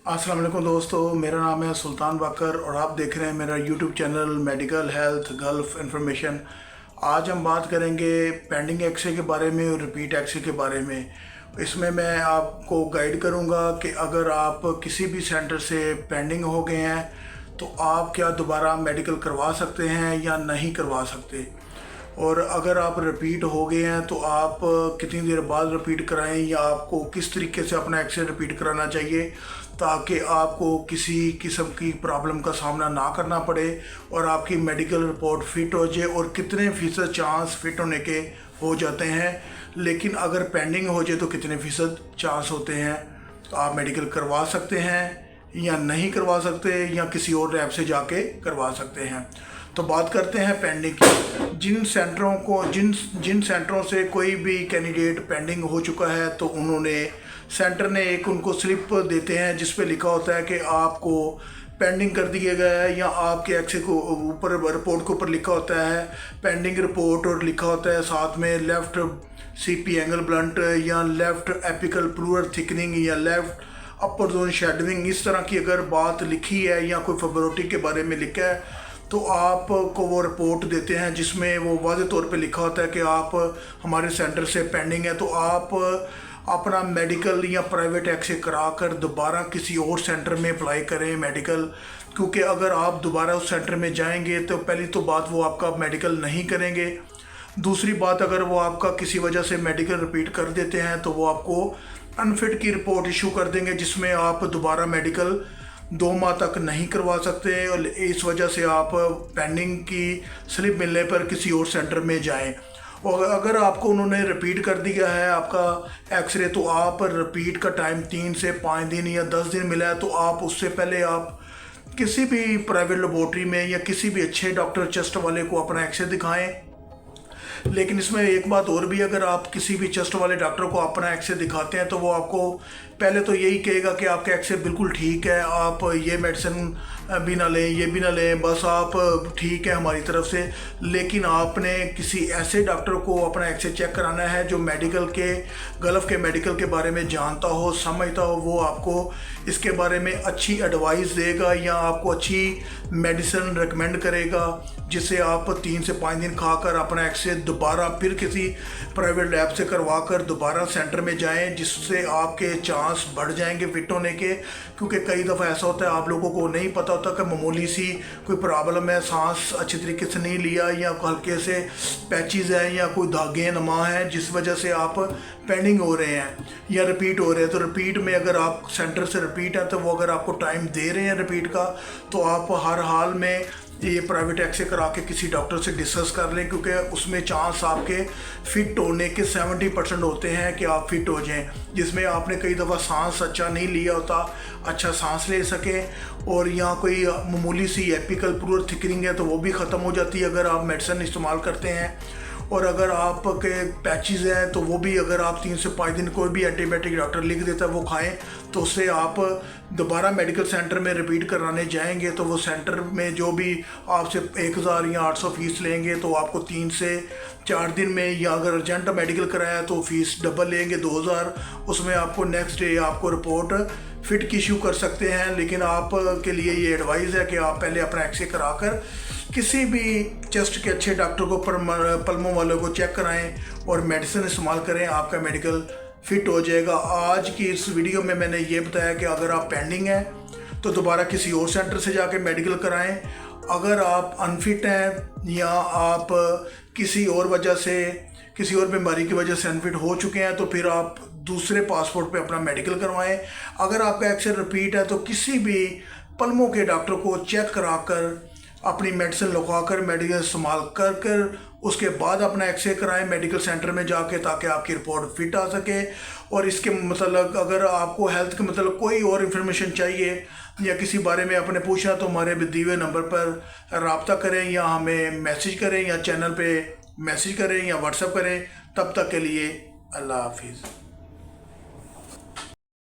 अस्सलाम वालेकुम दोस्तों, मेरा नाम है सुल्तान बाकर और आप देख रहे हैं मेरा YouTube channel medical health gulf information. आज हम बात करेंगे पेंडिंग एक्सरे के बारे में और रिपीट एक्सरे के बारे में। इसमें मैं आपको गाइड करूंगा कि अगर आप किसी भी सेंटर से पेंडिंग हो गए हैं तो आप क्या दोबारा मेडिकल करवा सकते हैं या नहीं करवा सकते, और अगर आप रिपीट हो गए हैं तो आप कितनी देर बाद रिपीट कराएं या आपको किस तरीके से अपना एक्सरे रिपीट कराना चाहिए ताकि आपको किसी किस्म की प्रॉब्लम का सामना ना करना पड़े और आपकी मेडिकल रिपोर्ट फिट हो जाए। और कितने फ़ीसद चांस फिट होने के हो जाते हैं, लेकिन अगर पेंडिंग हो जाए तो कितने फ़ीसद चांस होते हैं, तो आप मेडिकल करवा सकते हैं या नहीं करवा सकते या किसी और लैब से जाके करवा सकते हैं। तो बात करते हैं पेंडिंग की। जिन सेंटरों से कोई भी कैंडिडेट पेंडिंग हो चुका है तो सेंटर ने एक उनको स्लिप देते हैं जिस पे लिखा होता है कि आपको पेंडिंग कर दिया गया है, या आपके एक्सरे को ऊपर रिपोर्ट के ऊपर लिखा होता है पेंडिंग रिपोर्ट और लिखा होता है साथ में लेफ़्ट सीपी एंगल ब्लंट या लेफ़्ट एपिकल प्लूरल थिकनिंग या लेफ़्ट अपर जोन शेडोइंग। इस तरह की अगर बात लिखी है या कोई फाइब्रोटिक के बारे में लिखा है तो आपको वो रिपोर्ट देते हैं जिसमें वो वाज़े तौर पे लिखा होता है कि आप हमारे सेंटर से पेंडिंग है। तो आप अपना मेडिकल या प्राइवेट एक्सरे करा कर दोबारा किसी और सेंटर में अप्लाई करें मेडिकल, क्योंकि अगर आप दोबारा उस सेंटर में जाएंगे तो पहली तो बात वो आपका मेडिकल नहीं करेंगे, दूसरी बात अगर वो आपका किसी वजह से मेडिकल रिपीट कर देते हैं तो वो आपको अनफिट की रिपोर्ट इशू कर देंगे जिसमें आप दोबारा मेडिकल 2 माह तक नहीं करवा सकते और इस वजह से आप पेंडिंग की स्लिप मिलने पर किसी और सेंटर में जाएं। और अगर आपको उन्होंने रिपीट कर दिया है आपका एक्सरे तो आप रिपीट का टाइम 3 से 5 दिन या 10 दिन मिला है तो आप उससे पहले आप किसी भी प्राइवेट लेबोरेटरी में या किसी भी अच्छे डॉक्टर चेस्ट वाले को अपना एक्सरे दिखाएं। लेकिन इसमें एक बात और भी, अगर आप किसी भी चेस्ट वाले डॉक्टर को अपना एक्सरे दिखाते हैं तो वो आपको पहले तो यही कहेगा कि आपका एक्सरे बिल्कुल ठीक है, आप ये मेडिसिन भी ना लें ये भी ना लें, बस आप ठीक है हमारी तरफ से। लेकिन आपने किसी ऐसे डॉक्टर को अपना एक्सरे चेक कराना है जो गल्फ के मेडिकल के बारे में जानता हो, समझता हो, वो आपको इसके बारे में अच्छी एडवाइस देगा या आपको अच्छी मेडिसिन रिकमेंड करेगा जिससे आप 3 से 5 दिन खाकर अपना एक्सरे दोबारा फिर किसी प्राइवेट लैब से करवा कर दोबारा सेंटर में जाएं, जिससे आपके चांस बढ़ जाएंगे फिट होने के। क्योंकि कई दफ़ा ऐसा होता है आप लोगों को नहीं पता होता कि मामूली सी कोई प्रॉब्लम है, सांस अच्छी तरीके से नहीं लिया या हल्के से पैचेस हैं या कोई धागे नमा है जिस वजह से आप पेंडिंग हो रहे हैं या रिपीट हो रहे हैं। तो रिपीट में अगर आप सेंटर से रिपीट है तो वो अगर आपको टाइम दे रहे हैं रिपीट का तो आप हर हाल में ये प्राइवेट एक्सरे करा के किसी डॉक्टर से डिस्कस कर लें, क्योंकि उसमें चांस आपके फिट होने के 70% होते हैं कि आप फिट हो जाएं, जिसमें आपने कई दफ़ा सांस अच्छा नहीं लिया होता, अच्छा सांस ले सकें। और यहाँ कोई मामूली सी एपिकल प्लूरल थिकनिंग है तो वो भी ख़त्म हो जाती है अगर आप मेडिसिन इस्तेमाल करते हैं। और अगर आपके पैचेस हैं तो वो भी अगर आप 3 से 5 दिन कोई भी एंटीबायोटिक डॉक्टर लिख देता है वो खाएं तो उससे आप दोबारा मेडिकल सेंटर में रिपीट कराने जाएंगे तो वो सेंटर में जो भी आपसे 1000 या 800 फीस लेंगे तो आपको 3 से 4 दिन में, या अगर अर्जेंट मेडिकल कराया तो फीस डबल लेंगे 2000, उसमें आपको नेक्स्ट डे आपको रिपोर्ट फिट की इशू कर सकते हैं। लेकिन आप के लिए ये एडवाइस है कि आप पहले अपना एक्सरे कराकर किसी भी चेस्ट के अच्छे डॉक्टर को पल्मों वालों को चेक कराएं और मेडिसिन इस्तेमाल करें, आपका मेडिकल फिट हो जाएगा। आज की इस वीडियो में मैंने ये बताया कि अगर आप पेंडिंग हैं तो दोबारा किसी और सेंटर से जाके मेडिकल कराएं। अगर आप अनफिट हैं या आप किसी और बीमारी की वजह से अनफिट हो चुके हैं तो फिर आप दूसरे पासपोर्ट पे अपना मेडिकल करवाएं। अगर आपका एक्सरे रिपीट है तो किसी भी पल्मों के डॉक्टर को चेक कराकर अपनी मेडिसिन लगाकर मेडिकल इस्तेमाल कर उसके बाद अपना एक्सरे कराएं मेडिकल सेंटर में जाके, ताकि आपकी रिपोर्ट फिट आ सके। और इसके मतलब अगर आपको हेल्थ के मतलब कोई और इन्फॉर्मेशन चाहिए या किसी बारे में आपने पूछा तो हमारे दिए हुए नंबर पर रब्ता करें या हमें मैसेज करें या चैनल पे मैसेज करें या व्हाट्सएप करें। तब तक के लिए अल्लाह हाफिज़।